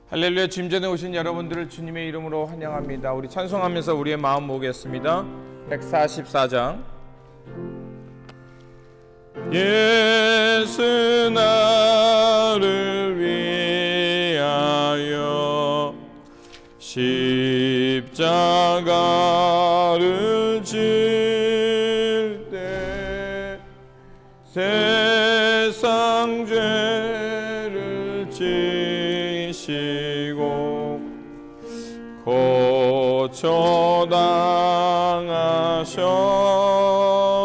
할렐루야. 짐전에 오신 여러분들을 주님의 이름으로 환영합니다. 우리 찬송하면서 우리의 마음 모으겠습니다. 144장. 예수 나를 위하여 십자가를 질 때 세상 죄를 지시고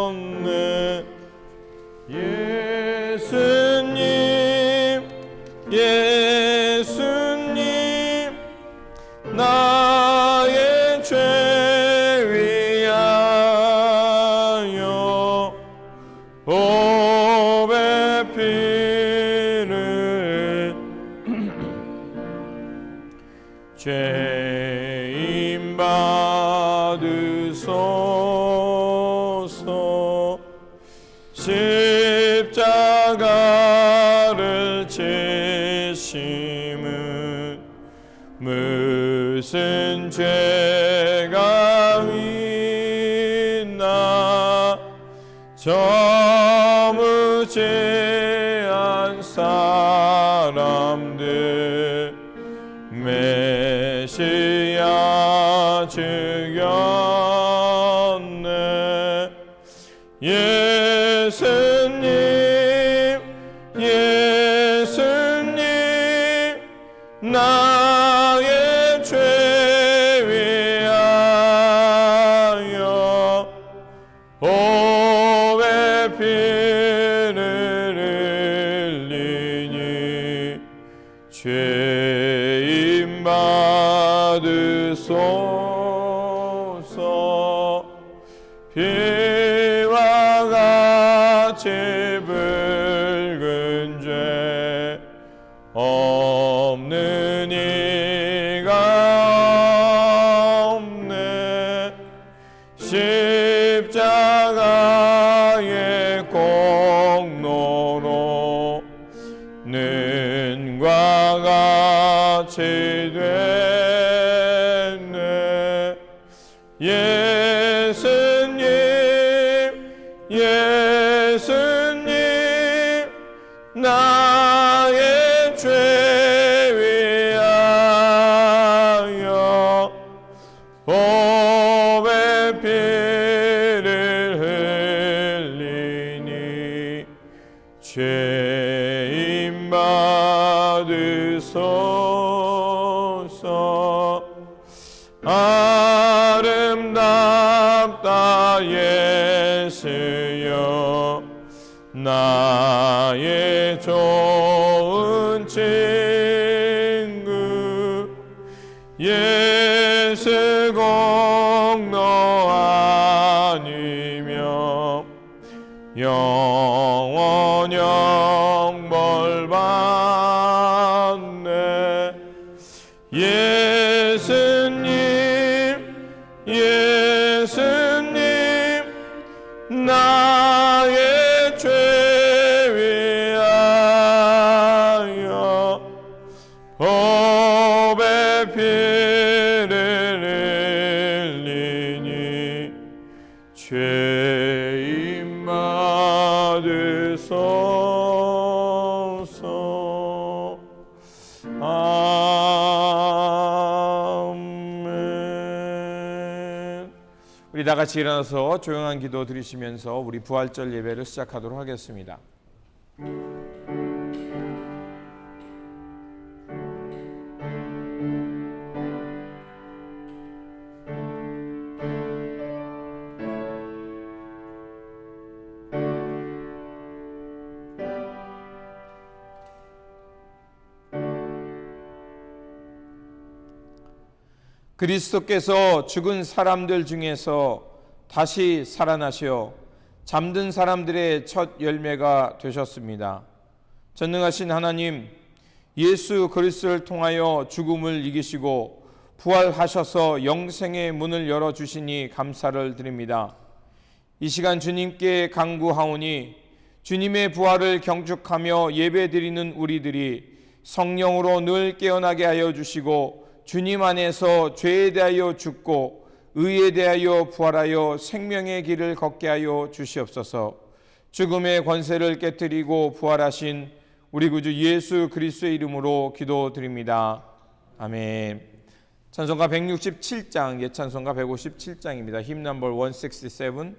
고쳐당하셨네. 예수님 예수님 나의 죄 위하여 보배 피를 죄인 받으소서. 십자가를 지심은 무슨 죄가 있나. 저 무죄한 사람들 메시아 죽였네. 예수님 예수님 나의 죄 위하여 보배 피를 흘리니 죄인 받으소서. 피와 같이 붉은 죄 없는 이가 없네. 십자가의 공로로 능과 같이 됐네. 예수님 예수님 나의 죄 위하여 보배 피를 흘리니 죄인 받으소서. 아름답다 예수여 나의 좋은 친구. 예수 공로 아니며 영원 영벌 받네. 예수님 예수님 나의 죄 위하여 보배 피를 흘리니 죄인 받으소서. 아멘. 우리 다 같이 일어나서 조용한 기도 드리시면서 우리 부활절 예배를 시작하도록 하겠습니다. 그리스도께서 죽은 사람들 중에서 다시 살아나시어 잠든 사람들의 첫 열매가 되셨습니다. 전능하신 하나님, 예수 그리스도를 통하여 죽음을 이기시고 부활하셔서 영생의 문을 열어주시니 감사를 드립니다. 이 시간 주님께 간구하오니 주님의 부활을 경축하며 예배드리는 우리들이 성령으로 늘 깨어나게 하여 주시고 주님 안에서 죄에 대하여 죽고 의에 대하여 부활하여 생명의 길을 걷게 하여 주시옵소서. 죽음의 권세를 깨뜨리고 부활하신 우리 구주 예수 그리스도의 이름으로 기도드립니다. 아멘. 찬송가 167장, 옛찬송가 157장입니다. 힘 넘버 167.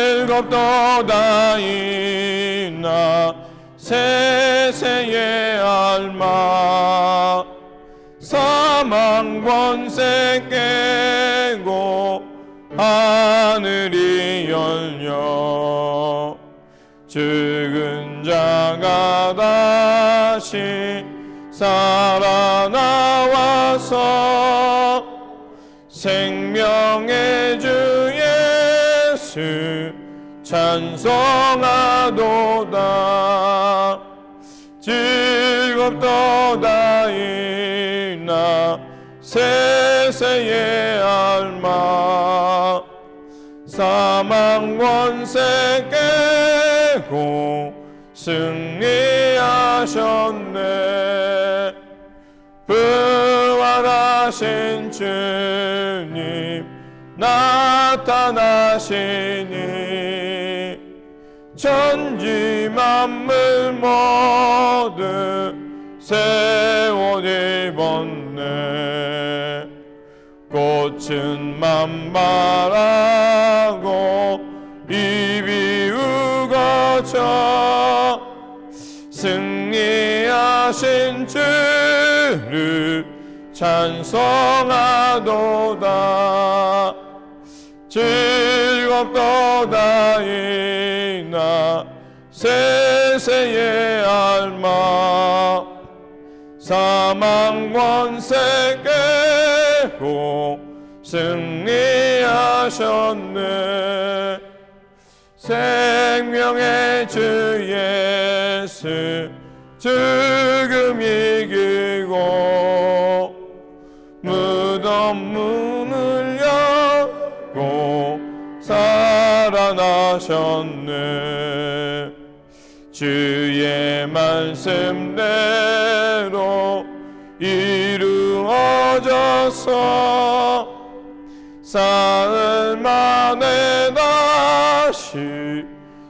즐겁도다 이나 세세의 알마 사망 권세 깨고 하늘이 열려 죽은 자가 다시 살아나와서 생명의 주 예수 찬송하도다. 즐겁도다 이나 세세의 알마 사망 권세 깨고 승리하셨네. 부활하신 주님 나타나시니 천지 만물 모두 새 옷 입었네. 꽃은 만발하고 입이 우거져 승리하신 주를 찬송하도다. 즐겁도다 이나 세세의 알마 사망 권세 깨고 승리하셨네. 생명의 주 예수 죽음 이기고 무덤 문을 열고 살아나셨네. 주의 말씀대로 이루어져서 사흘 만에 다시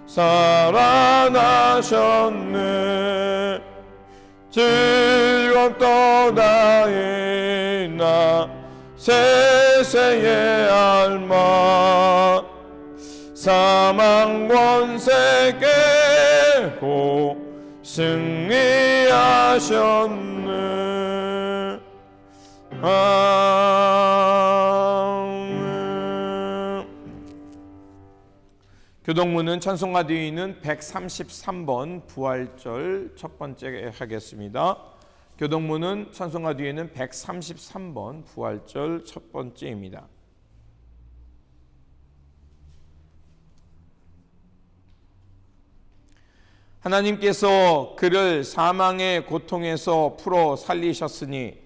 살아나셨네. 즐겁도다 이나 세세의 알마 사망 권세 깨고 승리하셨네. 아멘. 교동문은 찬송가 뒤에 있는 133번 부활절 첫 번째 하겠습니다. 교동문은 찬송가 뒤에는 133번 부활절 첫 번째입니다. 하나님께서 그를 사망의 고통에서 풀어 살리셨으니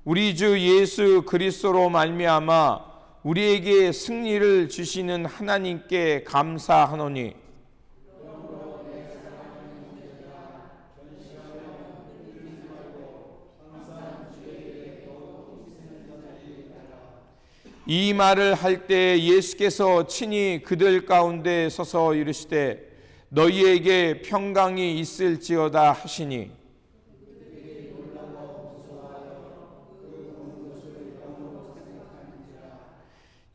우리 주 예수 그리스도로 말미암아 우리에게 승리를 주시는 하나님께 감사하노니 이 말을 할 때 예수께서 친히 그들 가운데 서서 이르시되 너희에게 평강이 있을지어다 하시니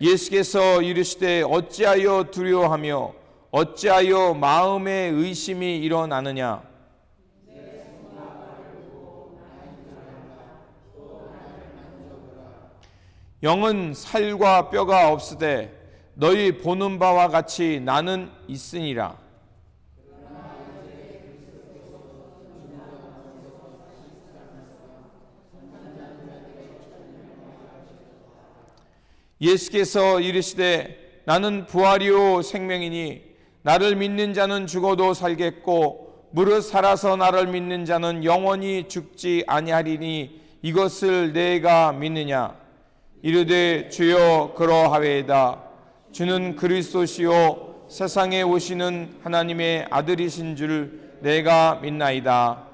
예수께서 이르시되 어찌하여 두려워하며 어찌하여 마음에 의심이 일어나느냐. 영은 살과 뼈가 없으되 너희 보는 바와 같이 나는 있으니라. 예수께서 이르시되 나는 부활이요 생명이니 나를 믿는 자는 죽어도 살겠고 무릇 살아서 나를 믿는 자는 영원히 죽지 아니하리니 이것을 내가 믿느냐. 이르되 주여 그러하외이다. 주는 그리스도시요 세상에 오시는 하나님의 아들이신 줄 내가 믿나이다.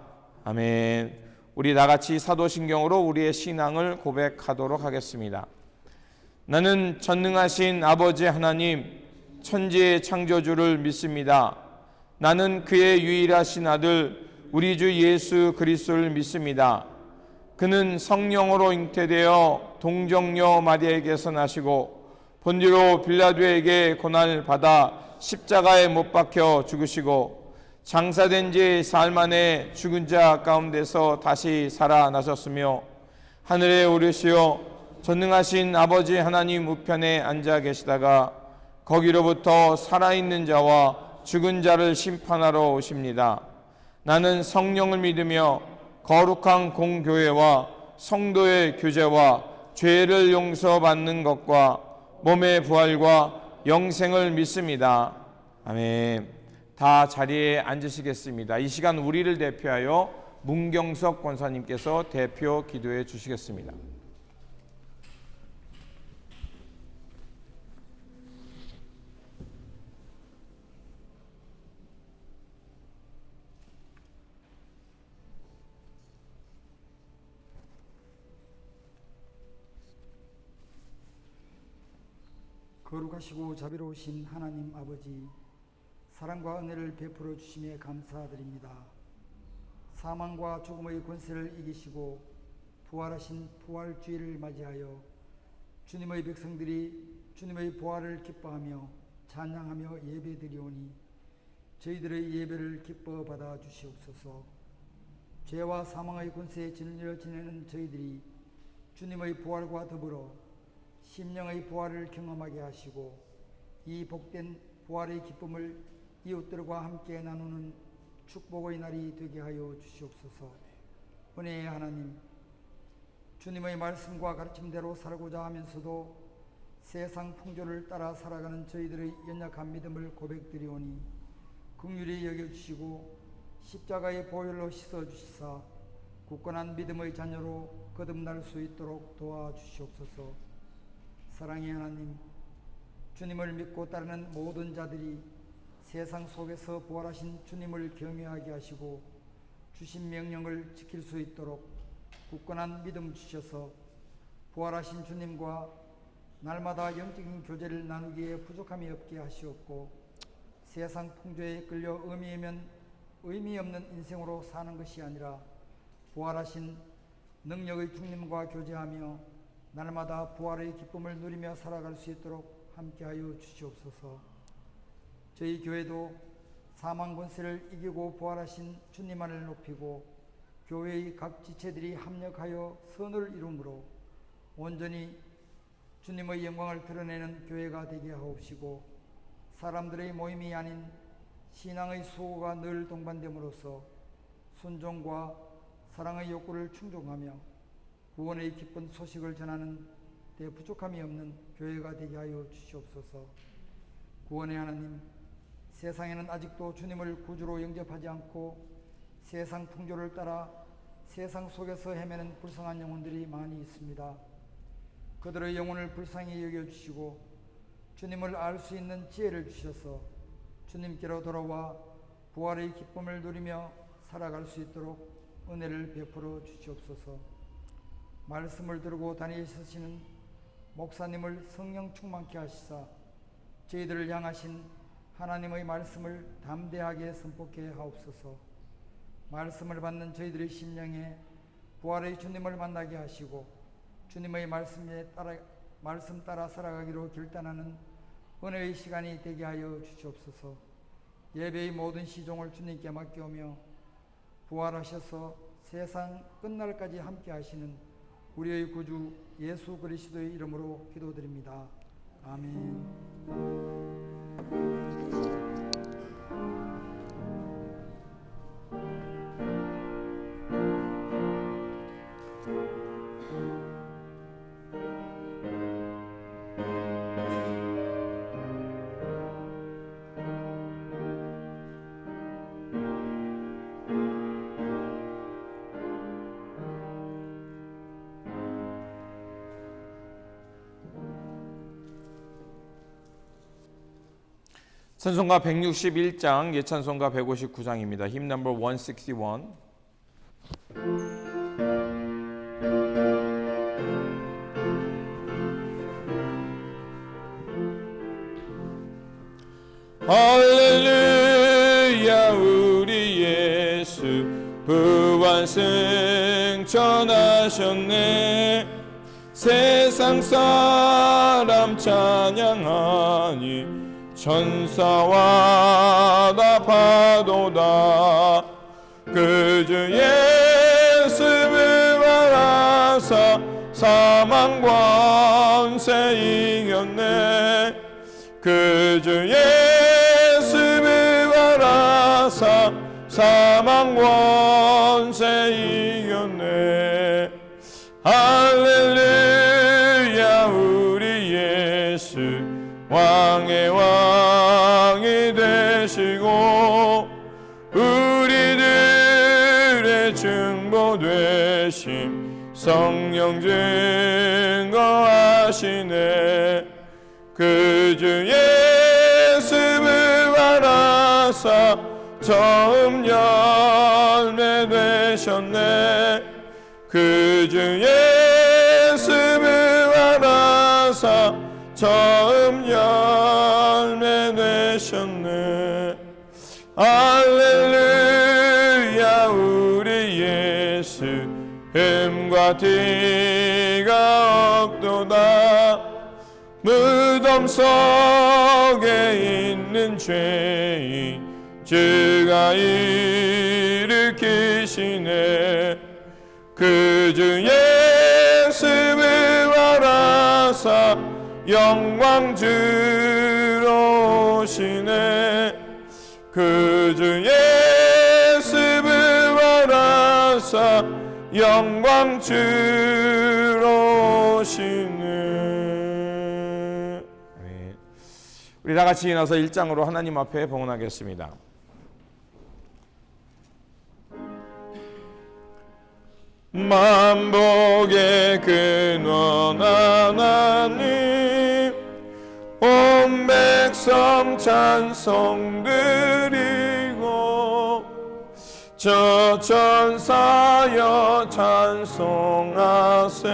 아멘. 우리 다같이 사도신경으로 우리의 신앙을 고백하도록 하겠습니다. 나는 전능하신 아버지 하나님 천지의 창조주를 믿습니다. 나는 그의 유일하신 아들 우리 주 예수 그리스도를 믿습니다. 그는 성령으로 잉태되어 동정녀 마리아에게서 나시고 본디오 빌라도에게 고난을 받아 십자가에 못 박혀 죽으시고 장사된 지 사흘 만에 죽은 자 가운데서 다시 살아나셨으며 하늘에 오르시어 전능하신 아버지 하나님 우편에 앉아 계시다가 거기로부터 살아있는 자와 죽은 자를 심판하러 오십니다. 나는 성령을 믿으며 거룩한 공교회와 성도의 교제와 죄를 용서받는 것과 몸의 부활과 영생을 믿습니다. 아멘. 다 자리에 앉으시겠습니다. 이 시간 우리를 대표하여 문경석 권사님께서 대표 기도해 주시겠습니다. 거룩하시고 자비로우신 하나님 아버지, 사랑과 은혜를 베풀어 주심에 감사드립니다. 사망과 죽음의 권세를 이기시고 부활하신 부활주의를 맞이하여 주님의 백성들이 주님의 부활을 기뻐하며 찬양하며 예배드리오니 저희들의 예배를 기뻐 받아 주시옵소서. 죄와 사망의 권세에 짓눌려 지내는 저희들이 주님의 부활과 더불어 심령의 부활을 경험하게 하시고 이 복된 부활의 기쁨을 이웃들과 함께 나누는 축복의 날이 되게 하여 주시옵소서. 은혜의 하나님, 주님의 말씀과 가르침대로 살고자 하면서도 세상 풍조를 따라 살아가는 저희들의 연약한 믿음을 고백드리오니 긍휼히 여겨주시고 십자가의 보혈로 씻어주시사 굳건한 믿음의 자녀로 거듭날 수 있도록 도와주시옵소서. 사랑의 하나님, 주님을 믿고 따르는 모든 자들이 세상 속에서 부활하신 주님을 경외하게 하시고 주신 명령을 지킬 수 있도록 굳건한 믿음 주셔서 부활하신 주님과 날마다 영적인 교제를 나누기에 부족함이 없게 하시옵고 세상 풍조에 끌려 의미 없는 인생으로 사는 것이 아니라 부활하신 능력의 주님과 교제하며 날마다 부활의 기쁨을 누리며 살아갈 수 있도록 함께하여 주시옵소서. 저희 교회도 사망 권세를 이기고 부활하신 주님만을 높이고 교회의 각 지체들이 합력하여 선을 이루므로 온전히 주님의 영광을 드러내는 교회가 되게 하옵시고 사람들의 모임이 아닌 신앙의 수호가 늘 동반됨으로써 순종과 사랑의 욕구를 충족하며 구원의 기쁜 소식을 전하는 데 부족함이 없는 교회가 되게 하여 주시옵소서. 구원의 하나님, 세상에는 아직도 주님을 구주로 영접하지 않고 세상 풍조를 따라 세상 속에서 헤매는 불쌍한 영혼들이 많이 있습니다. 그들의 영혼을 불쌍히 여겨주시고 주님을 알 수 있는 지혜를 주셔서 주님께로 돌아와 부활의 기쁨을 누리며 살아갈 수 있도록 은혜를 베풀어 주시옵소서. 말씀을 들고 다니시는 목사님을 성령 충만케 하시사 저희들을 향하신 하나님의 말씀을 담대하게 선포케 하옵소서. 말씀을 받는 저희들의 심령에 부활의 주님을 만나게 하시고 주님의 말씀 따라 살아가기로 결단하는 은혜의 시간이 되게 하여 주시옵소서. 예배의 모든 시종을 주님께 맡겨오며 부활하셔서 세상 끝날까지 함께 하시는 우리의 구주 예수 그리스도의 이름으로 기도드립니다. 아멘. 찬송가 161장, 예찬송가 159장입니다. 힘 넘버 161. 할렐루야 우리 예수 부활 승천하셨네. 세상 사람 찬양하니 천사와 다 파도다. 그 주 예수 부활하사 사망 권세 이겼네. 그 주 예수 부활하사 사망 권세 이겼네. 할렐루야 우리 예수 왕의 왕이 되시고 우리들의 중보 되심 성령 증거하시네. 그 주 예수 부활하사 처음 열매 되셨네. 그 주 예수 부활하사 처음 열매 되셨네. 할렐루야 우리 예수 흠과 티가 없도다. 무덤 속에 있는 죄인 주가 일으키시네. 그 주 예수 부활하사 영광 주로 오시네. 그 주 예수 부활하사 영광 주로 오시네. 우리 다 같이 일어나서 1장으로 하나님 앞에 봉헌하겠습니다. 만복의 근원 하나님 온 백성 찬송 드리고 저 천사여 찬송하세.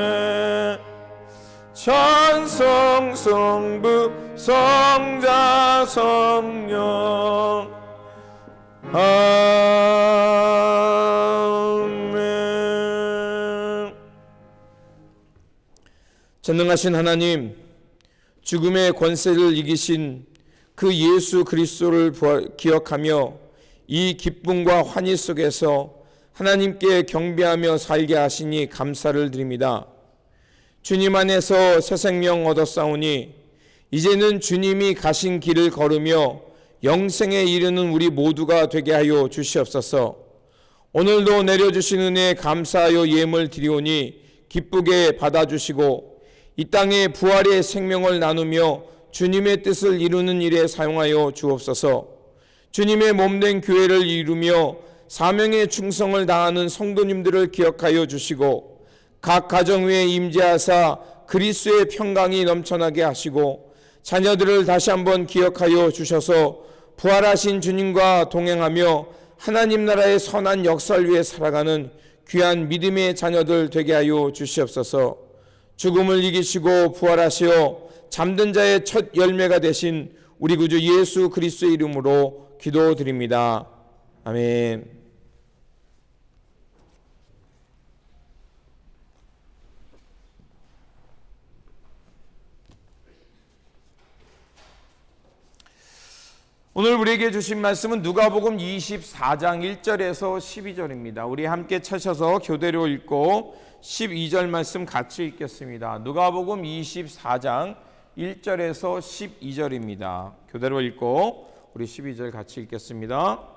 찬송 성부 성자 성령 아멘. 전능하신 하나님, 죽음의 권세를 이기신 그 예수 그리스도를 기억하며 이 기쁨과 환희 속에서 하나님께 경배하며 살게 하시니 감사를 드립니다. 주님 안에서 새 생명 얻었사오니 이제는 주님이 가신 길을 걸으며 영생에 이르는 우리 모두가 되게 하여 주시옵소서. 오늘도 내려주신 은혜에 감사하여 예물 드리오니 기쁘게 받아주시고 이 땅에 부활의 생명을 나누며 주님의 뜻을 이루는 일에 사용하여 주옵소서. 주님의 몸된 교회를 이루며 사명의 충성을 다하는 성도님들을 기억하여 주시고 각 가정 위에 임재하사 그리스도의 평강이 넘쳐나게 하시고 자녀들을 다시 한번 기억하여 주셔서 부활하신 주님과 동행하며 하나님 나라의 선한 역사를 위해 살아가는 귀한 믿음의 자녀들 되게 하여 주시옵소서. 죽음을 이기시고 부활하시어 잠든 자의 첫 열매가 되신 우리 구주 예수 그리스도의 이름으로 기도드립니다. 아멘. 오늘 우리에게 주신 말씀은 누가복음 24장 1절에서 12절입니다. 우리 함께 찾아서 교대로 읽고 12절 말씀 같이 읽겠습니다. 누가복음 24장 1절에서 12절입니다. 교대로 읽고 우리 12절 같이 읽겠습니다.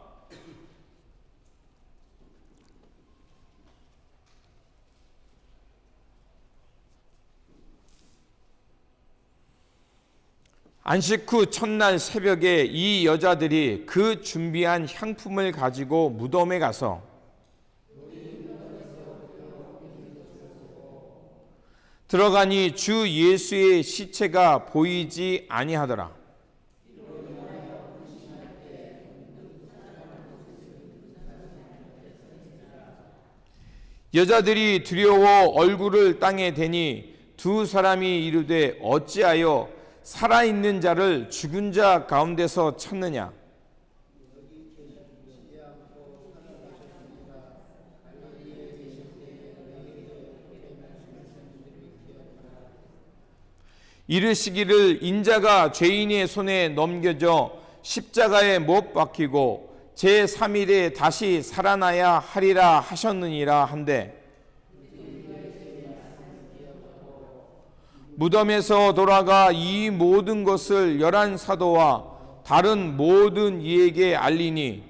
안식 후 첫날 새벽에 이 여자들이 그 준비한 향품을 가지고 무덤에 가서 들어가니 주 예수의 시체가 보이지 아니하더라. 여자들이 두려워 얼굴을 땅에 대니 두 사람이 이르되 어찌하여 살아있는 자를 죽은 자 가운데서 찾느냐? 이르시기를 인자가 죄인의 손에 넘겨져 십자가에 못 박히고 제3일에 다시 살아나야 하리라 하셨느니라 한데 무덤에서 돌아가 이 모든 것을 11사도와 다른 모든 이에게 알리니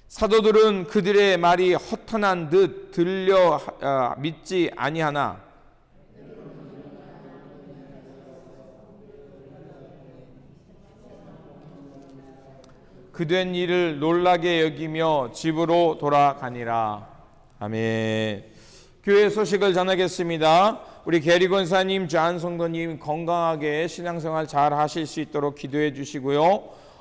사도들은 그들의 말이 허탄한 듯 들려 믿지 아니하나 그된 일을 놀라게 여기며 집으로 돌아가니라. 아멘. 교회 소식을 전하겠습니다. 우리 게리 권사님, 존 성도님 건강하게 신앙생활 잘 하실 수 있도록 기도해 주시고요.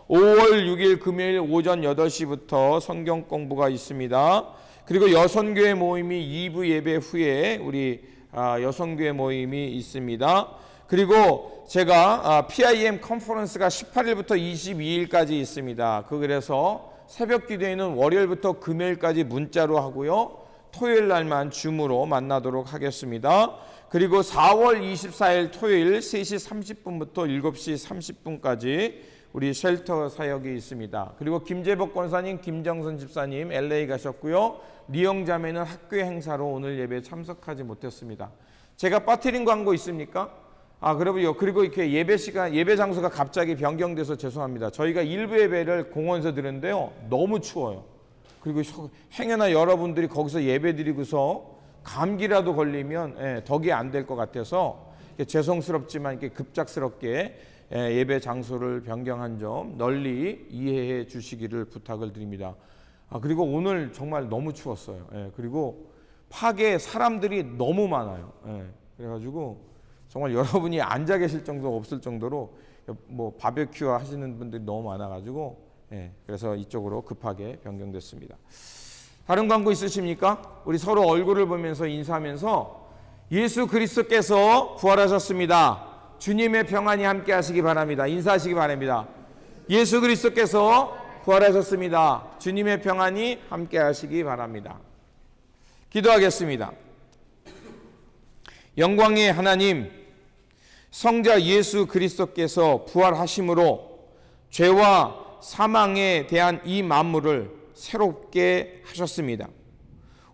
5월 6일 금요일 오전 8시부터 성경 공부가 있습니다. 그리고 여성교회 모임이 2부 예배 후에 우리 여성교회 모임이 있습니다. 그리고 제가 PIM 컨퍼런스가 18일부터 22일까지 있습니다. 그래서 새벽 기도회는 월요일부터 금요일까지 문자로 하고요. 토요일 날만 줌으로 만나도록 하겠습니다. 그리고 4월 24일 토요일 3시 30분부터 7시 30분까지 우리 쉘터 사역이 있습니다. 그리고 김재복 권사님, 김정선 집사님 LA 가셨고요. 리영 자매는 학교 행사로 오늘 예배에 참석하지 못했습니다. 제가 빠뜨린 광고 있습니까? 그러고요. 그리고 이렇게 예배 시간, 예배 장소가 갑자기 변경돼서 죄송합니다. 저희가 일부 예배를 공원에서 드렸는데요. 너무 추워요. 그리고 행여나 여러분들이 거기서 예배 드리고서 감기라도 걸리면 덕이 안 될 것 같아서 죄송스럽지만 이렇게 급작스럽게 예배 장소를 변경한 점 널리 이해해 주시기를 부탁을 드립니다. 그리고 오늘 정말 너무 추웠어요. 그리고 파괴 사람들이 너무 많아요. 그래가지고 정말 여러분이 앉아 계실 정도 없을 정도로 뭐 바베큐 하시는 분들이 너무 많아가지고 그래서 이쪽으로 급하게 변경됐습니다. 다른 광고 있으십니까? 우리 서로 얼굴을 보면서 인사하면서 예수 그리스도께서 부활하셨습니다. 주님의 평안이 함께 하시기 바랍니다. 인사하시기 바랍니다. 예수 그리스도께서 부활하셨습니다. 주님의 평안이 함께 하시기 바랍니다. 기도하겠습니다. 영광의 하나님, 성자 예수 그리스도께서 부활하심으로 죄와 사망에 대한 이 만물을 새롭게 하셨습니다.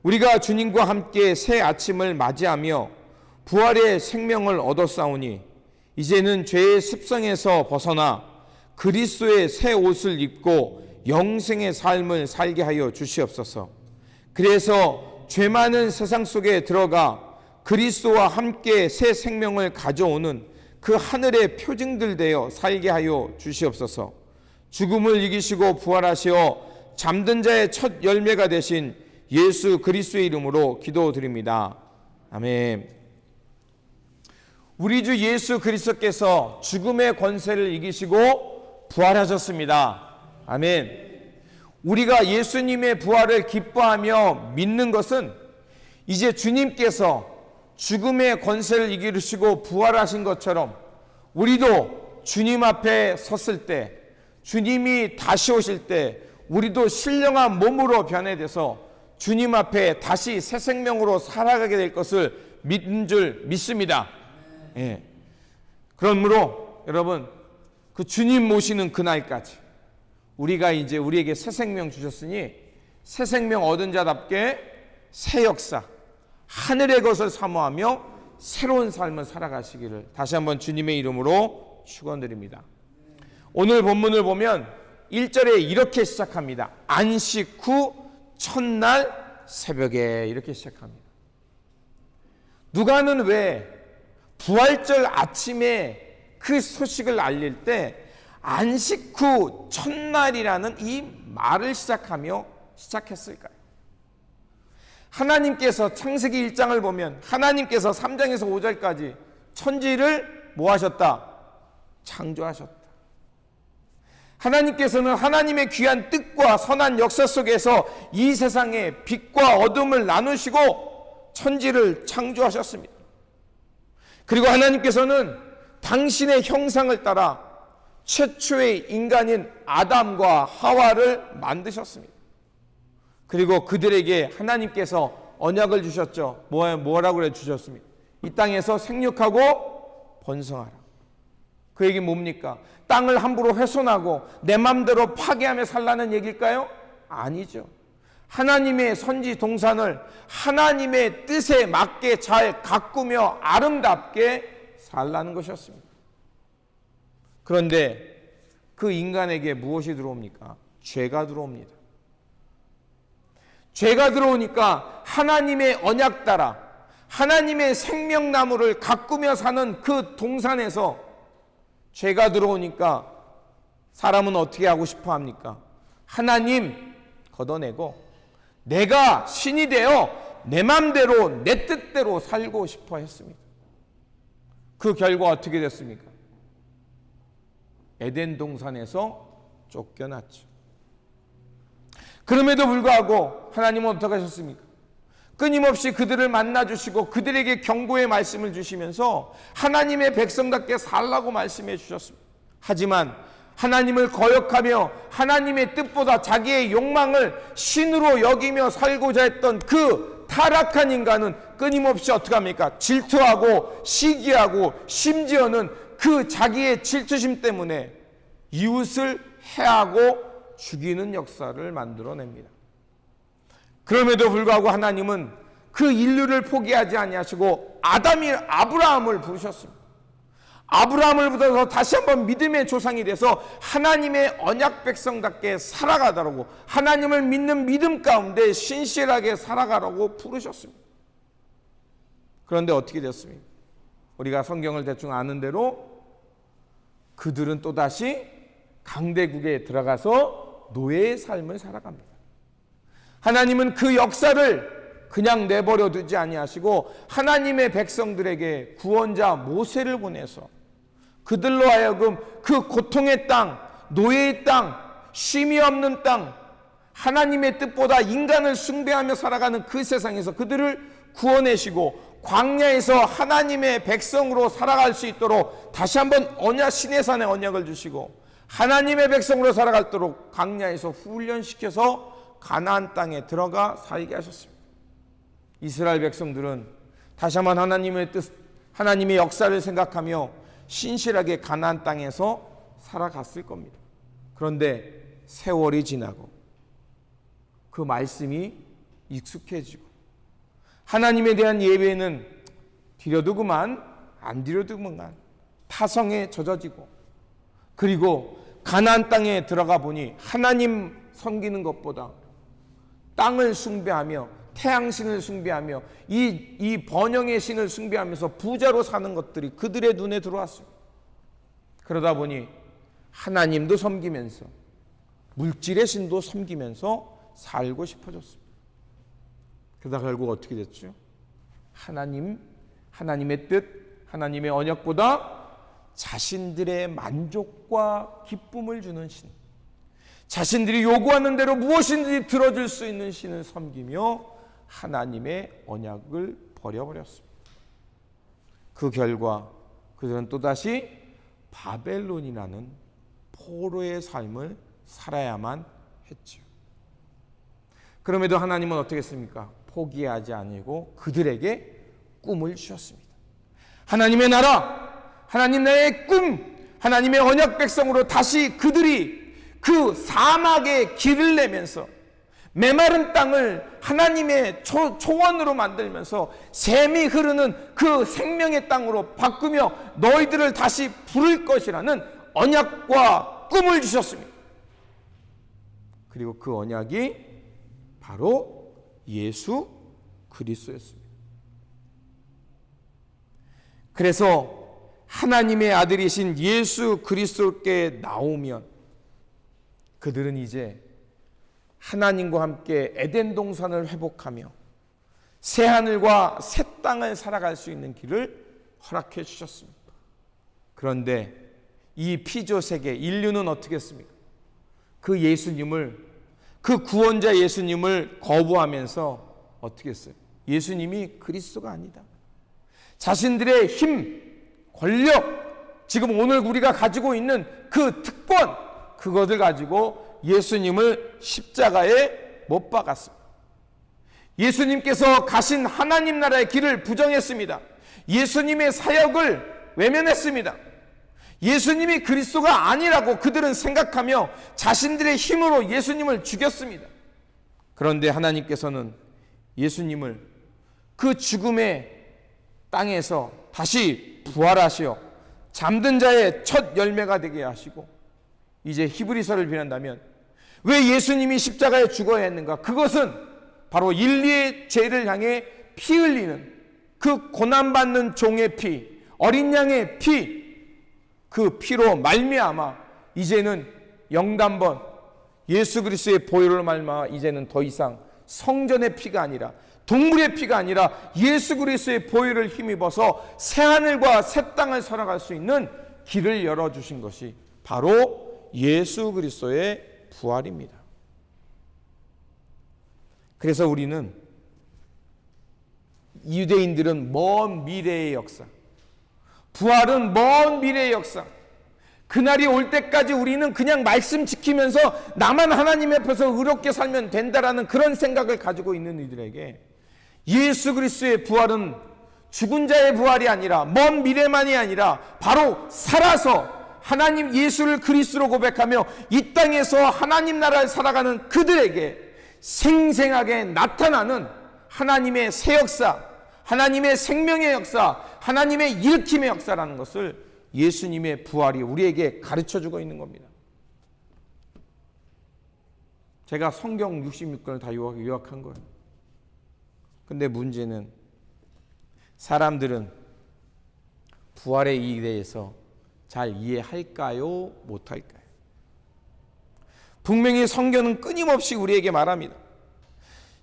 우리가 주님과 함께 새 아침을 맞이하며 부활의 생명을 얻었사오니 이제는 죄의 습성에서 벗어나 그리스도의 새 옷을 입고 영생의 삶을 살게 하여 주시옵소서. 그래서 죄 많은 세상 속에 들어가 그리스도와 함께 새 생명을 가져오는 그 하늘의 표징들 되어 살게 하여 주시옵소서. 죽음을 이기시고 부활하시어 잠든 자의 첫 열매가 되신 예수 그리스도의 이름으로 기도드립니다. 아멘. 우리 주 예수 그리스도께서 죽음의 권세를 이기시고 부활하셨습니다. 아멘. 우리가 예수님의 부활을 기뻐하며 믿는 것은 이제 주님께서 죽음의 권세를 이기시고 부활하신 것처럼 우리도 주님 앞에 섰을 때, 주님이 다시 오실 때 우리도 신령한 몸으로 변해돼서 주님 앞에 다시 새 생명으로 살아가게 될 것을 믿는 줄 믿습니다. 예. 그러므로 여러분, 그 주님 모시는 그날까지 우리가 이제 우리에게 새 생명 주셨으니 새 생명 얻은 자답게 새 역사, 하늘의 것을 사모하며 새로운 삶을 살아가시기를 다시 한번 주님의 이름으로 축원드립니다. 오늘 본문을 보면 1절에 이렇게 시작합니다. 안식 후 첫날 새벽에 이렇게 시작합니다. 누가는 왜 부활절 아침에 그 소식을 알릴 때 안식 후 첫날이라는 이 말을 시작했을까요? 하나님께서 창세기 1장을 보면 하나님께서 3장에서 5절까지 천지를 뭐 하셨다? 창조하셨다. 하나님께서는 하나님의 귀한 뜻과 선한 역사 속에서 이 세상에 빛과 어둠을 나누시고 천지를 창조하셨습니다. 그리고 하나님께서는 당신의 형상을 따라 최초의 인간인 아담과 하와를 만드셨습니다. 그리고 그들에게 하나님께서 언약을 주셨죠. 뭐라고 그래 주셨습니까? 이 땅에서 생육하고 번성하라. 그 얘기 뭡니까? 땅을 함부로 훼손하고 내 맘대로 파괴하며 살라는 얘기일까요? 아니죠. 하나님의 선지 동산을 하나님의 뜻에 맞게 잘 가꾸며 아름답게 살라는 것이었습니다. 그런데 그 인간에게 무엇이 들어옵니까? 죄가 들어옵니다. 죄가 들어오니까 하나님의 언약 따라 하나님의 생명나무를 가꾸며 사는 그 동산에서 죄가 들어오니까 사람은 어떻게 하고 싶어 합니까? 하나님 걷어내고 내가 신이 되어 내 맘대로 내 뜻대로 살고 싶어 했습니다. 그 결과 어떻게 됐습니까? 에덴 동산에서 쫓겨났죠. 그럼에도 불구하고 하나님은 어떻게 하셨습니까? 끊임없이 그들을 만나주시고 그들에게 경고의 말씀을 주시면서 하나님의 백성답게 살라고 말씀해 주셨습니다. 하지만 하나님을 거역하며 하나님의 뜻보다 자기의 욕망을 신으로 여기며 살고자 했던 그 타락한 인간은 끊임없이 어떻게 합니까? 질투하고 시기하고 심지어는 그 자기의 질투심 때문에 이웃을 해하고 죽이는 역사를 만들어냅니다. 그럼에도 불구하고 하나님은 그 인류를 포기하지 아니하시고 아브라함을 부르셨습니다. 아브라함을 불러서 다시 한번 믿음의 조상이 돼서 하나님의 언약 백성답게 살아가더라고, 하나님을 믿는 믿음 가운데 신실하게 살아가라고 부르셨습니다. 그런데 어떻게 됐습니까? 우리가 성경을 대충 아는 대로 그들은 또다시 강대국에 들어가서 노예의 삶을 살아갑니다. 하나님은 그 역사를 그냥 내버려 두지 아니하시고 하나님의 백성들에게 구원자 모세를 보내서 그들로 하여금 그 고통의 땅, 노예의 땅, 쉼이 없는 땅, 하나님의 뜻보다 인간을 숭배하며 살아가는 그 세상에서 그들을 구원하시고 광야에서 하나님의 백성으로 살아갈 수 있도록 다시 한번 시내산의 언약을 주시고 하나님의 백성으로 살아갈도록 광야에서 훈련시켜서 가나안 땅에 들어가 살게 하셨습니다. 이스라엘 백성들은 다시 한번 하나님의 뜻, 하나님의 역사를 생각하며 신실하게 가나안 땅에서 살아갔을 겁니다. 그런데 세월이 지나고 그 말씀이 익숙해지고 하나님에 대한 예배는 드려도 그만 안 드려도 그만 타성에 젖어지고, 그리고 가나안 땅에 들어가 보니 하나님 섬기는 것보다 땅을 숭배하며 태양신을 숭배하며 이 번영의 신을 숭배하면서 부자로 사는 것들이 그들의 눈에 들어왔어요. 그러다 보니 하나님도 섬기면서 물질의 신도 섬기면서 살고 싶어졌습니다. 그러다 결국 어떻게 됐죠? 하나님의 뜻, 하나님의 언약보다 자신들의 만족과 기쁨을 주는 신, 자신들이 요구하는 대로 무엇인지 들어줄 수 있는 신을 섬기며 하나님의 언약을 버려버렸습니다. 그 결과 그들은 또다시 바벨론이라는 포로의 삶을 살아야만 했죠. 그럼에도 하나님은 어떻게 했습니까? 포기하지 아니고 그들에게 꿈을 주셨습니다. 하나님의 나라, 하나님 나라의 꿈, 하나님의 언약 백성으로 다시 그들이 그 사막의 길을 내면서 메마른 땅을 하나님의 초원으로 만들면서 샘이 흐르는 그 생명의 땅으로 바꾸며 너희들을 다시 부를 것이라는 언약과 꿈을 주셨습니다. 그리고 그 언약이 바로 예수 그리스도였습니다. 그래서 하나님의 아들이신 예수 그리스도께 나오면 그들은 이제 하나님과 함께 에덴 동산을 회복하며 새 하늘과 새 땅을 살아갈 수 있는 길을 허락해 주셨습니다. 그런데 이 피조 세계 인류는 어떻게 했습니까? 그 예수님을, 그 구원자 예수님을 거부하면서 어떻게 했어요? 예수님이 그리스도가 아니다. 자신들의 힘, 권력, 지금 오늘 우리가 가지고 있는 그 특권, 그것을 가지고 예수님을 십자가에 못 박았습니다. 예수님께서 가신 하나님 나라의 길을 부정했습니다. 예수님의 사역을 외면했습니다. 예수님이 그리스도가 아니라고 그들은 생각하며 자신들의 힘으로 예수님을 죽였습니다. 그런데 하나님께서는 예수님을 그 죽음의 땅에서 다시 부활하시어 잠든 자의 첫 열매가 되게 하시고, 이제 히브리서를 비난다면 왜 예수님이 십자가에 죽어야 했는가? 그것은 바로 인류의 죄를 향해 피 흘리는 그 고난받는 종의 피, 어린 양의 피, 그 피로 말미암아 이제는 영단번 예수 그리스도의 보혈로 말미암아 이제는 더 이상 성전의 피가 아니라, 동물의 피가 아니라 예수 그리스도의 보혈을 힘입어서 새 하늘과 새 땅을 살아갈 수 있는 길을 열어주신 것이 바로 예수 그리스도의 부활입니다. 그래서 우리는, 유대인들은 먼 미래의 역사, 부활은 먼 미래의 역사, 그날이 올 때까지 우리는 그냥 말씀 지키면서 나만 하나님 앞에서 의롭게 살면 된다라는 그런 생각을 가지고 있는 이들에게 예수 그리스도의 부활은 죽은 자의 부활이 아니라, 먼 미래만이 아니라 바로 살아서 하나님 예수를 그리스도로 고백하며 이 땅에서 하나님 나라를 살아가는 그들에게 생생하게 나타나는 하나님의 새 역사, 하나님의 생명의 역사, 하나님의 일으킴의 역사라는 것을 예수님의 부활이 우리에게 가르쳐주고 있는 겁니다. 제가 성경 66권을 다 요약한 거예요. 근데 문제는 사람들은 부활의 이익에 대해서 잘 이해할까요? 못할까요? 분명히 성경은 끊임없이 우리에게 말합니다.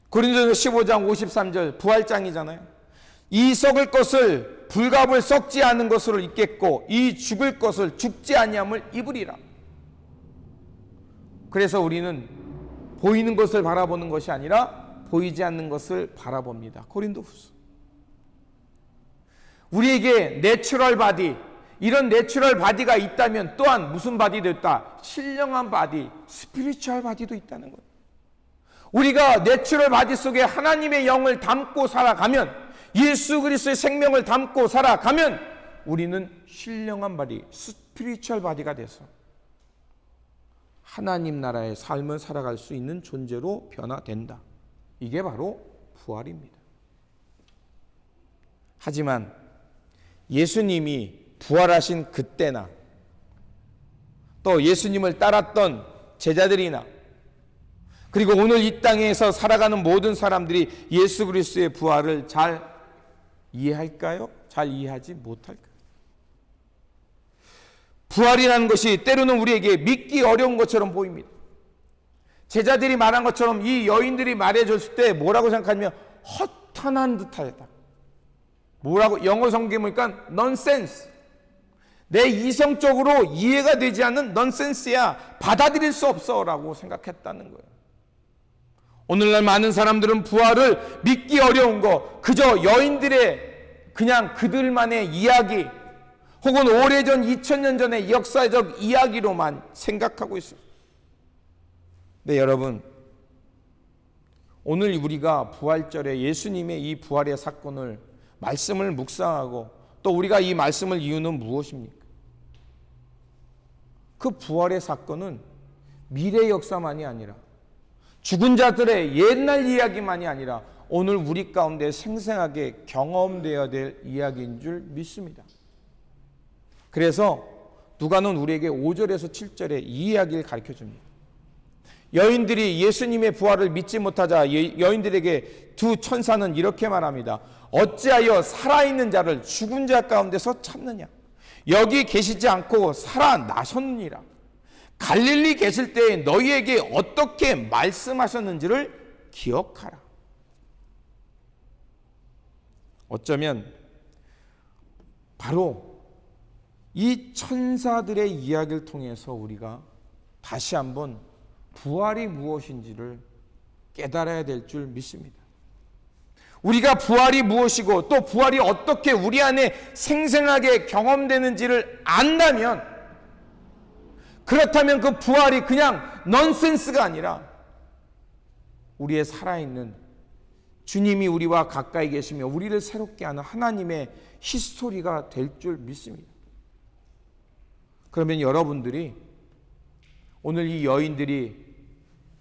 고린도전서 15장 53절 부활장이잖아요. 이 썩을 것을 불갑을 썩지 않은 것으로 입겠고 이 죽을 것을 죽지 아니함을 입으리라. 그래서 우리는 보이는 것을 바라보는 것이 아니라 보이지 않는 것을 바라봅니다. 고린도후서. 우리에게 내추럴 바디, 이런 내추럴 바디가 있다면 또한 무슨 바디도 있다? 신령한 바디, 스피리추얼 바디도 있다는 거예요. 우리가 내추럴 바디 속에 하나님의 영을 담고 살아가면, 예수 그리스도의 생명을 담고 살아가면 우리는 신령한 바디, 스피리추얼 바디가 돼서 하나님 나라의 삶을 살아갈 수 있는 존재로 변화된다. 이게 바로 부활입니다. 하지만 예수님이 부활하신 그때나 또 예수님을 따랐던 제자들이나 그리고 오늘 이 땅에서 살아가는 모든 사람들이 예수 그리스도의 부활을 잘 이해할까요? 잘 이해하지 못할까요? 부활이라는 것이 때로는 우리에게 믿기 어려운 것처럼 보입니다. 제자들이 말한 것처럼 이 여인들이 말해줬을 때 뭐라고 생각하냐면 허탄한 듯하다. 뭐라고 영어 성경에 보니까 nonsense. 내 이성적으로 이해가 되지 않는 넌센스야. 받아들일 수 없어라고 생각했다는 거예요. 오늘날 많은 사람들은 부활을 믿기 어려운 거, 그저 여인들의 그냥 그들만의 이야기, 혹은 오래전 2000년 전의 역사적 이야기로만 생각하고 있어요. 네, 여러분, 오늘 우리가 부활절에 예수님의 이 부활의 사건을 말씀을 묵상하고 또 우리가 이 말씀을 이유는 무엇입니까? 그 부활의 사건은 미래 역사만이 아니라 죽은 자들의 옛날 이야기만이 아니라 오늘 우리 가운데 생생하게 경험되어야 될 이야기인 줄 믿습니다. 그래서 누가는 우리에게 5절에서 7절에 이 이야기를 가르쳐줍니다. 여인들이 예수님의 부활을 믿지 못하자 여인들에게 두 천사는 이렇게 말합니다. 어찌하여 살아있는 자를 죽은 자 가운데서 찾느냐? 여기 계시지 않고 살아나셨느니라. 갈릴리 계실 때에 너희에게 어떻게 말씀하셨는지를 기억하라. 어쩌면 바로 이 천사들의 이야기를 통해서 우리가 다시 한번 부활이 무엇인지를 깨달아야 될 줄 믿습니다. 우리가 부활이 무엇이고 또 부활이 어떻게 우리 안에 생생하게 경험되는지를 안다면, 그렇다면 그 부활이 그냥 넌센스가 아니라 우리의 살아있는 주님이 우리와 가까이 계시며 우리를 새롭게 하는 하나님의 히스토리가 될 줄 믿습니다. 그러면 여러분들이 오늘 이 여인들이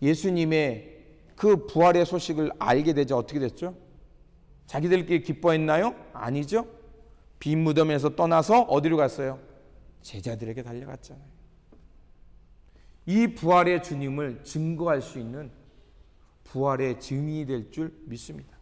예수님의 그 부활의 소식을 알게 되자 어떻게 됐죠? 자기들끼리 기뻐했나요? 아니죠. 빈 무덤에서 떠나서 어디로 갔어요? 제자들에게 달려갔잖아요. 이 부활의 주님을 증거할 수 있는 부활의 증인이 될 줄 믿습니다.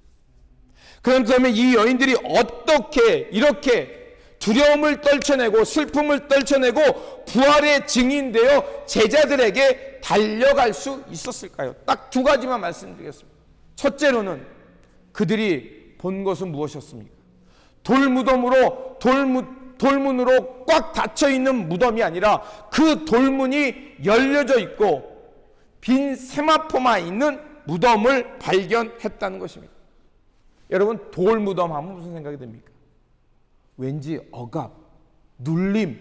그렇다면 이 여인들이 어떻게 이렇게 두려움을 떨쳐내고 슬픔을 떨쳐내고 부활의 증인되어 제자들에게 달려갈 수 있었을까요? 딱 두 가지만 말씀드리겠습니다. 첫째로는 그들이 본 것은 무엇이었습니까? 돌문으로 꽉 닫혀있는 무덤이 아니라 그 돌문이 열려져 있고 빈 세마포만 있는 무덤을 발견했다는 것입니다. 여러분, 돌무덤 하면 무슨 생각이 듭니까? 왠지 억압, 눌림,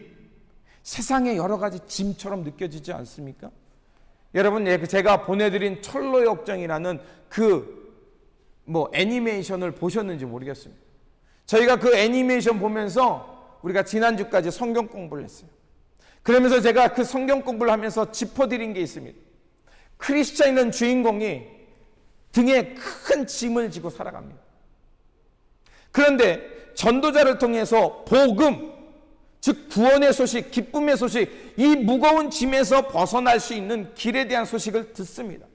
세상의 여러 가지 짐처럼 느껴지지 않습니까? 여러분, 제가 보내드린 철로의 역정이라는 애니메이션을 보셨는지 모르겠습니다. 저희가 그 애니메이션 보면서 우리가 지난주까지 성경 공부를 했어요. 그러면서 제가 그 성경 공부를 하면서 짚어드린 게 있습니다. 크리스찬이라는 주인공이 등에 큰 짐을 지고 살아갑니다. 그런데 전도자를 통해서 복음, 즉 구원의 소식, 기쁨의 소식, 이 무거운 짐에서 벗어날 수 있는 길에 대한 소식을 듣습니다.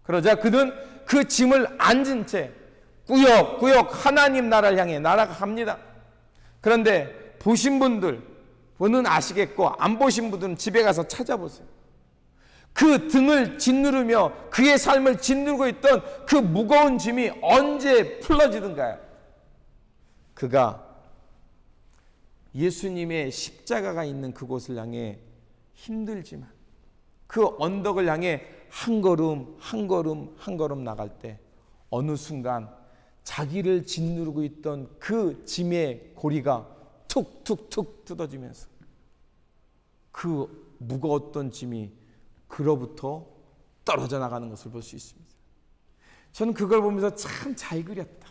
그러자 그는 그 짐을 앉은 채 꾸역꾸역 하나님 나라를 향해 날아갑니다. 그런데 보신 분들은 아시겠고 안 보신 분들은 집에 가서 찾아보세요. 그 등을 짓누르며 그의 삶을 짓누르고 있던 그 무거운 짐이 언제 풀어지던가요? 그가 예수님의 십자가가 있는 그곳을 향해 힘들지만 그 언덕을 향해 한 걸음 한 걸음 한 걸음 나갈 때 어느 순간 자기를 짓누르고 있던 그 짐의 고리가 툭툭툭 뜯어지면서 그 무거웠던 짐이 그로부터 떨어져 나가는 것을 볼 수 있습니다. 저는 그걸 보면서 참 잘 그렸다.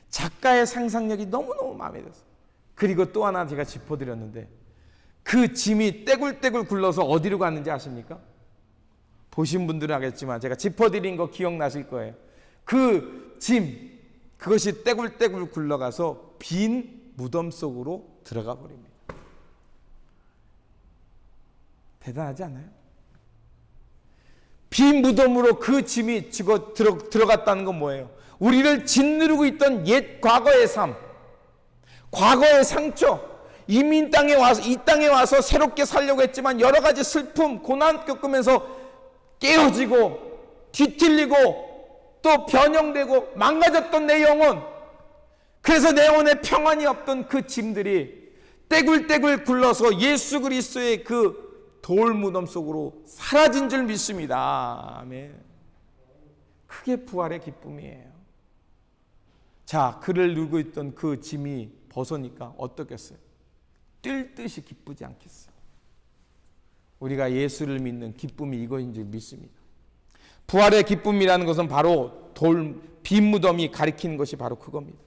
작가의 상상력이 너무너무 마음에 들었어요. 그리고 또 하나 제가 짚어드렸는데 그 짐이 떼굴떼굴 굴러서 어디로 갔는지 아십니까? 보신 분들은 알겠지만 제가 짚어드린 거 기억나실 거예요. 그 짐, 그것이 떼굴떼굴 굴러가서 빈 무덤 속으로 들어가 버립니다. 대단하지 않아요? 빈 무덤으로 그 짐이 들어갔다는 건 뭐예요? 우리를 짓누르고 있던 옛 과거의 삶, 과거의 상처, 이민 땅에 와서 이 땅에 와서 새롭게 살려고 했지만 여러 가지 슬픔, 고난 겪으면서 깨어지고 뒤틀리고 또 변형되고 망가졌던 내 영혼, 그래서 내 영혼에 평안이 없던 그 짐들이 떼굴떼굴 굴러서 예수 그리스도의 그 돌무덤 속으로 사라진 줄 믿습니다. 아멘. 그게 부활의 기쁨이에요. 자, 그를 누르고 있던 그 짐이 벗으니까 어떻겠어요? 뛸 듯이 기쁘지 않겠어요? 우리가 예수를 믿는 기쁨이 이거인 줄 믿습니다. 부활의 기쁨이라는 것은 바로 빈 무덤이 가리키는 것이 바로 그겁니다.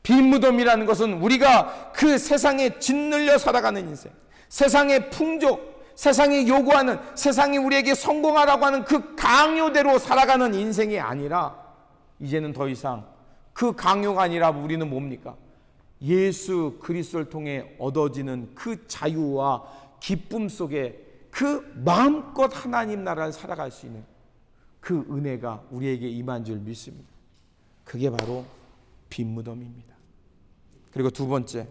빈 무덤이라는 것은 우리가 그 세상에 짓눌려 살아가는 인생, 세상의 풍족, 세상이 요구하는, 세상이 우리에게 성공하라고 하는 그 강요대로 살아가는 인생이 아니라 이제는 더 이상 그 강요가 아니라 우리는 뭡니까? 예수 그리스도를 통해 얻어지는 그 자유와 기쁨 속에 그 마음껏 하나님 나라를 살아갈 수 있는 그 은혜가 우리에게 임한 줄 믿습니다. 그게 바로 빈 무덤입니다. 그리고 두 번째,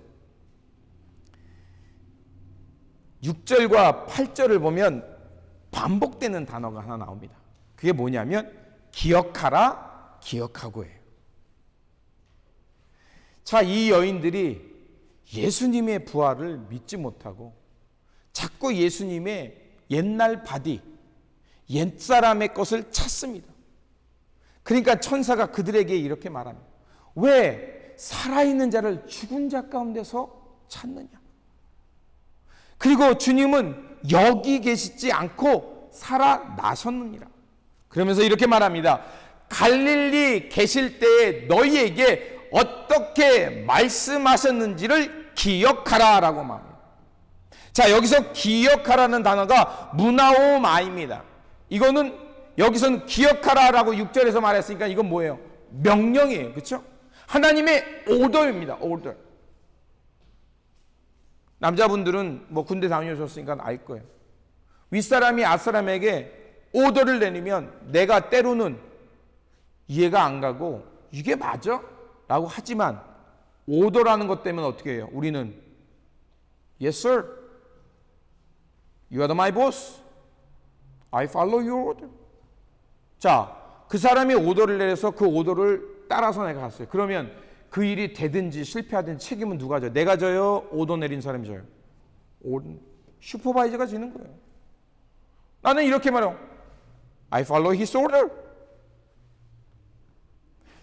6절과 8절을 보면 반복되는 단어가 하나 나옵니다. 그게 뭐냐면 기억하라, 기억하고예요. 자, 이 여인들이 예수님의 부활을 믿지 못하고 자꾸 예수님의 옛날 바디, 옛사람의 것을 찾습니다. 그러니까 천사가 그들에게 이렇게 말합니다. 왜 살아있는 자를 죽은 자 가운데서 찾느냐? 그리고 주님은 여기 계시지 않고 살아나셨느니라. 그러면서 이렇게 말합니다. 갈릴리 계실 때에 너희에게 어떻게 말씀하셨는지를 기억하라 라고 말합니다. 자, 여기서 기억하라는 단어가 무나오마입니다. 이거는 여기서는 기억하라 라고 6절에서 말했으니까 이건 뭐예요? 명령이에요. 그렇죠? 하나님의 오더입니다. 오더. 남자분들은 뭐 군대 다녀오셨으니까 알 거예요. 윗사람이 앞사람에게 오더를 내리면 내가 때로는 이해가 안 가고 이게 맞아? 라고 하지만 오더라는 것 때문에 어떻게 해요? 우리는 Yes sir. You are my boss. I follow your order. 자, 그 사람이 오더를 내려서 그 오더를 따라서 내가 갔어요. 그러면 그 일이 되든지 실패하든지 책임은 누가 져요? 내가 져요? 오더 내린 사람이 져요? 슈퍼바이저가 지는 거예요. 나는 이렇게 말해요. I follow his order.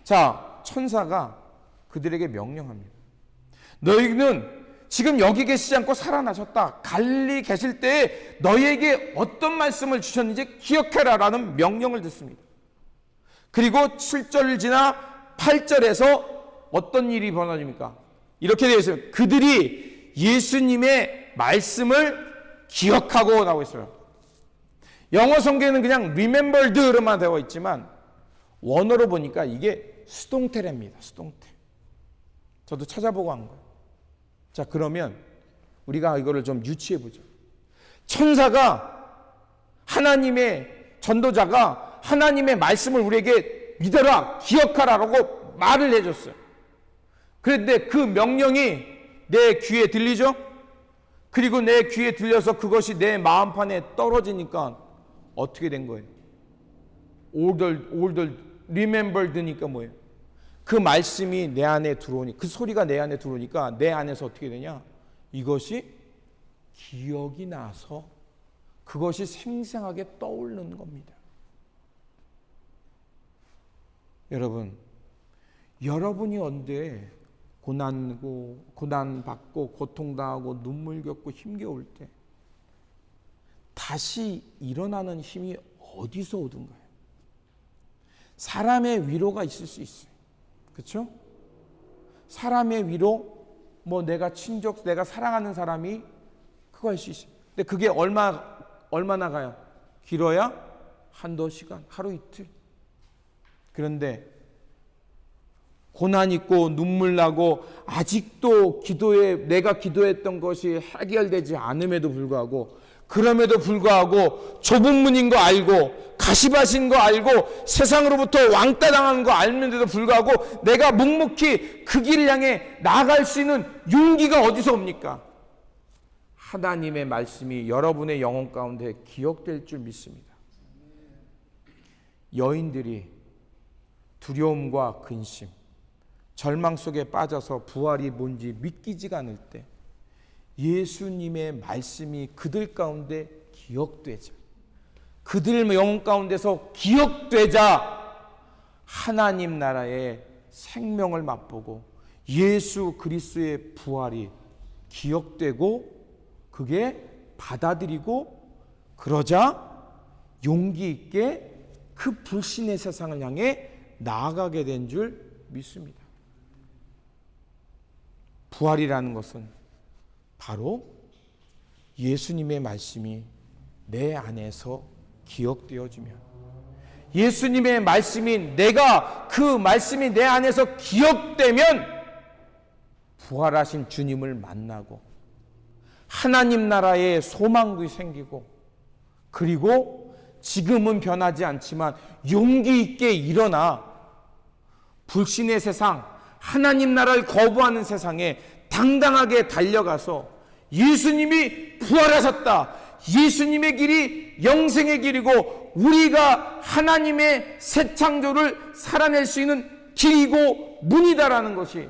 자, 천사가 그들에게 명령합니다. 너희는 지금 여기 계시지 않고 살아나셨다. 갈릴리 계실 때에 너희에게 어떤 말씀을 주셨는지 기억해라 라는 명령을 듣습니다. 그리고 7절 지나 8절에서 어떤 일이 벌어집니까? 이렇게 되어 있어요. 그들이 예수님의 말씀을 기억하고 나오고 있어요. 영어 성경에는 그냥 remembered만 되어 있지만 원어로 보니까 이게 수동태랍니다. 수동태. 저도 찾아보고 한 거예요. 자, 그러면 우리가 이거를 좀 유추해 보죠. 천사가 하나님의 전도자가 하나님의 말씀을 우리에게 믿어라, 기억하라라고 말을 해줬어요. 그런데 그 명령이 내 귀에 들리죠? 그리고 내 귀에 들려서 그것이 내 마음판에 떨어지니까 어떻게 된 거예요? older, remembered니까 뭐예요? 그 말씀이 내 안에 들어오니, 그 소리가 내 안에 들어오니까 내 안에서 어떻게 되냐? 이것이 기억이 나서 그것이 생생하게 떠오르는 겁니다. 여러분, 여러분이 언제 고난받고 고통당하고 눈물 겪고 힘겨울 때 다시 일어나는 힘이 어디서 오든가요? 사람의 위로가 있을 수 있어요. 그렇죠? 사람의 위로, 뭐 내가 친족, 내가 사랑하는 사람이 그거 할 수 있어요. 근데 그게 얼마나 가요? 길어야 한두 시간, 하루 이틀. 그런데 고난 있고 눈물 나고 아직도 내가 기도했던 것이 해결되지 않음에도 불구하고, 그럼에도 불구하고 좁은 문인 거 알고 가시밭인 거 알고 세상으로부터 왕따 당하는 거 알면서도 불구하고 내가 묵묵히 그 길을 향해 나아갈 수 있는 용기가 어디서 옵니까? 하나님의 말씀이 여러분의 영혼 가운데 기억될 줄 믿습니다. 여인들이 두려움과 근심, 절망 속에 빠져서 부활이 뭔지 믿기지가 않을 때 예수님의 말씀이 그들 가운데 기억되자, 그들 영혼 가운데서 기억되자 하나님 나라의 생명을 맛보고 예수 그리스도의 부활이 기억되고 그게 받아들이고 그러자 용기 있게 그 불신의 세상을 향해 나아가게 된 줄 믿습니다. 부활이라는 것은 바로 예수님의 말씀이 내 안에서 기억되어지면, 예수님의 말씀이 내가 그 말씀이 내 안에서 기억되면 부활하신 주님을 만나고 하나님 나라의 소망도 생기고, 그리고 지금은 변하지 않지만 용기 있게 일어나 불신의 세상, 하나님 나라를 거부하는 세상에 당당하게 달려가서 예수님이 부활하셨다, 예수님의 길이 영생의 길이고 우리가 하나님의 새 창조를 살아낼 수 있는 길이고 문이다라는 것이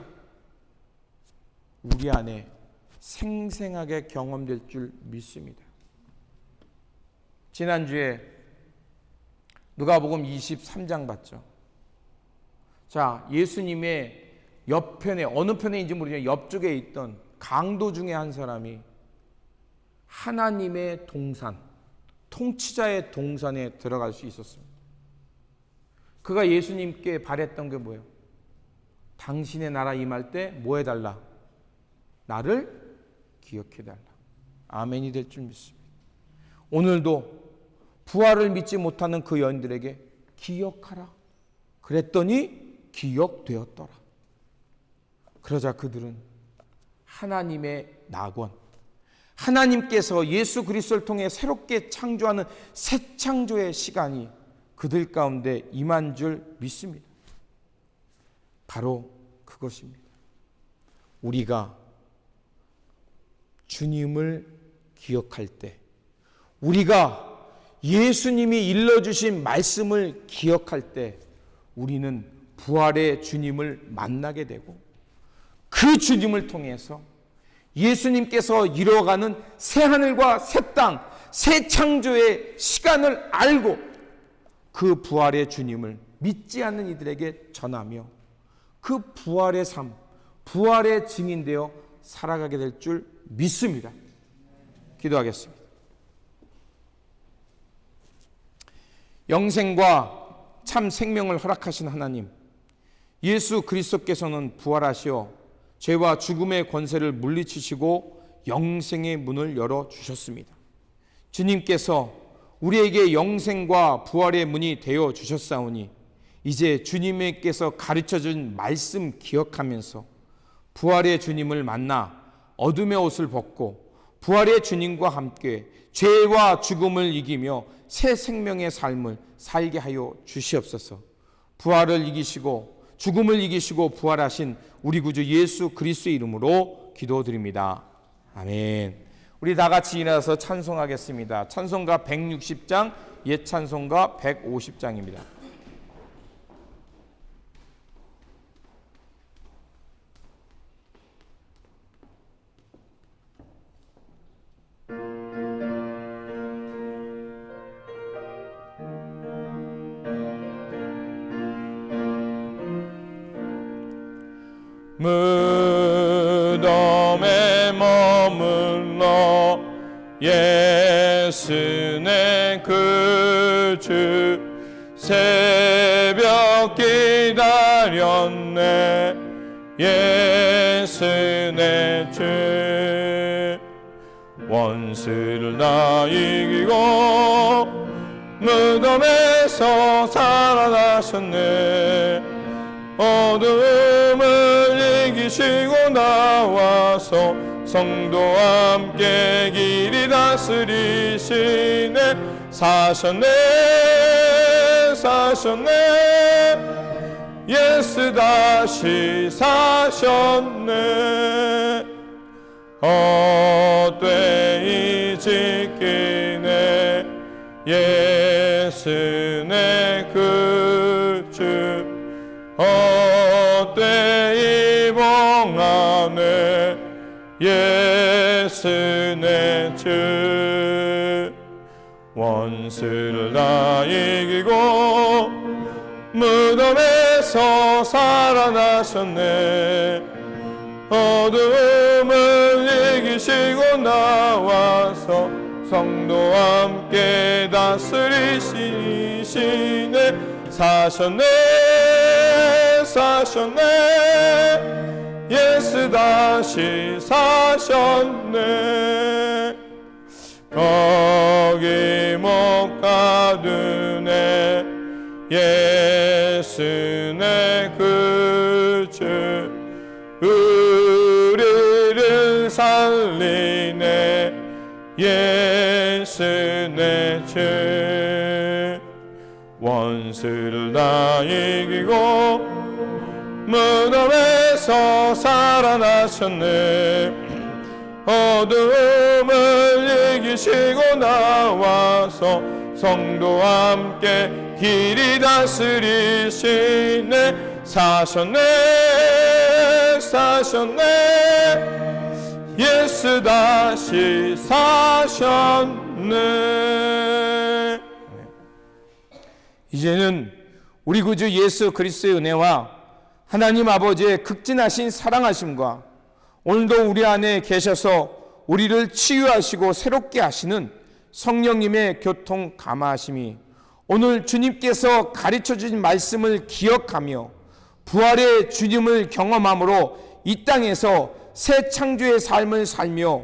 우리 안에 생생하게 경험될 줄 믿습니다. 지난주에 누가복음 23장 봤죠. 자, 예수님의 옆편에, 어느 편에인지 모르지만 옆쪽에 있던 강도 중에 한 사람이 하나님의 동산, 통치자의 동산에 들어갈 수 있었습니다. 그가 예수님께 바랬던 게 뭐예요? 당신의 나라 임할 때 뭐 해달라? 나를 기억해달라. 아멘이 될 줄 믿습니다. 오늘도 부활을 믿지 못하는 그 여인들에게 기억하라 그랬더니 기억되었더라. 그러자 그들은 하나님의 낙원, 하나님께서 예수 그리스도를 통해 새롭게 창조하는 새 창조의 시간이 그들 가운데 임한 줄 믿습니다. 바로 그것입니다. 우리가 주님을 기억할 때, 우리가 예수님이 일러주신 말씀을 기억할 때 우리는 부활의 주님을 만나게 되고, 그 주님을 통해서 예수님께서 이루어가는 새 하늘과 새 땅, 새 창조의 시간을 알고 그 부활의 주님을 믿지 않는 이들에게 전하며 그 부활의 삶, 부활의 증인되어 살아가게 될 줄 믿습니다. 기도하겠습니다. 영생과 참 생명을 허락하신 하나님, 예수 그리스도께서는 부활하시어 죄와 죽음의 권세를 물리치시고 영생의 문을 열어주셨습니다. 주님께서 우리에게 영생과 부활의 문이 되어 주셨사오니 이제 주님께서 가르쳐준 말씀 기억하면서 부활의 주님을 만나 어둠의 옷을 벗고 부활의 주님과 함께 죄와 죽음을 이기며 새 생명의 삶을 살게 하여 주시옵소서. 부활을 이기시고 죽음을 이기시고 부활하신 우리 구주 예수 그리스도의 이름으로 기도드립니다. 아멘. 우리 다 같이 일어나서 찬송하겠습니다. 찬송가 160장, 옛 찬송가 150장입니다. 무덤에 머물러 예수 내 구주 새벽 기다렸네 예수 내 주 원수를 다 이기고 무덤에서 살아나셨네 어둠을 이기시고 나와서 성도와 함께 길이 다스리시네 사셨네 예수 다시 사셨네 헛되이 지키네 예수 내 구주 헛되이 봉하네 예수 내 주 원수를 다 이기고 무덤에서 살아나셨네 어둠을 이기시고 나와서 성도와 함께 다스리시네 사셨네 사셨네 예수 다시 사셨네 거기 못 가두네 예수 내 구주 우리를 살리네 예수 내 주 원수를 다 이기고 무덤에서 살아나셨네 어둠을 이기시고 나와서 성도와 함께 길이 다스리시네 사셨네 사셨네 예수 다시 사셨네. 이제는 우리 구주 예수 그리스도의 은혜와 하나님 아버지의 극진하신 사랑하심과 오늘도 우리 안에 계셔서 우리를 치유하시고 새롭게 하시는 성령님의 교통 감화하심이 오늘 주님께서 가르쳐 주신 말씀을 기억하며 부활의 주님을 경험함으로 이 땅에서 새 창조의 삶을 살며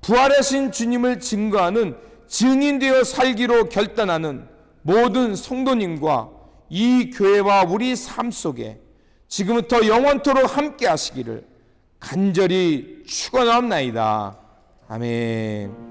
부활하신 주님을 증거하는 증인되어 살기로 결단하는 모든 성도님과 이 교회와 우리 삶 속에 지금부터 영원토록 함께 하시기를 간절히 축원하옵나이다. 아멘.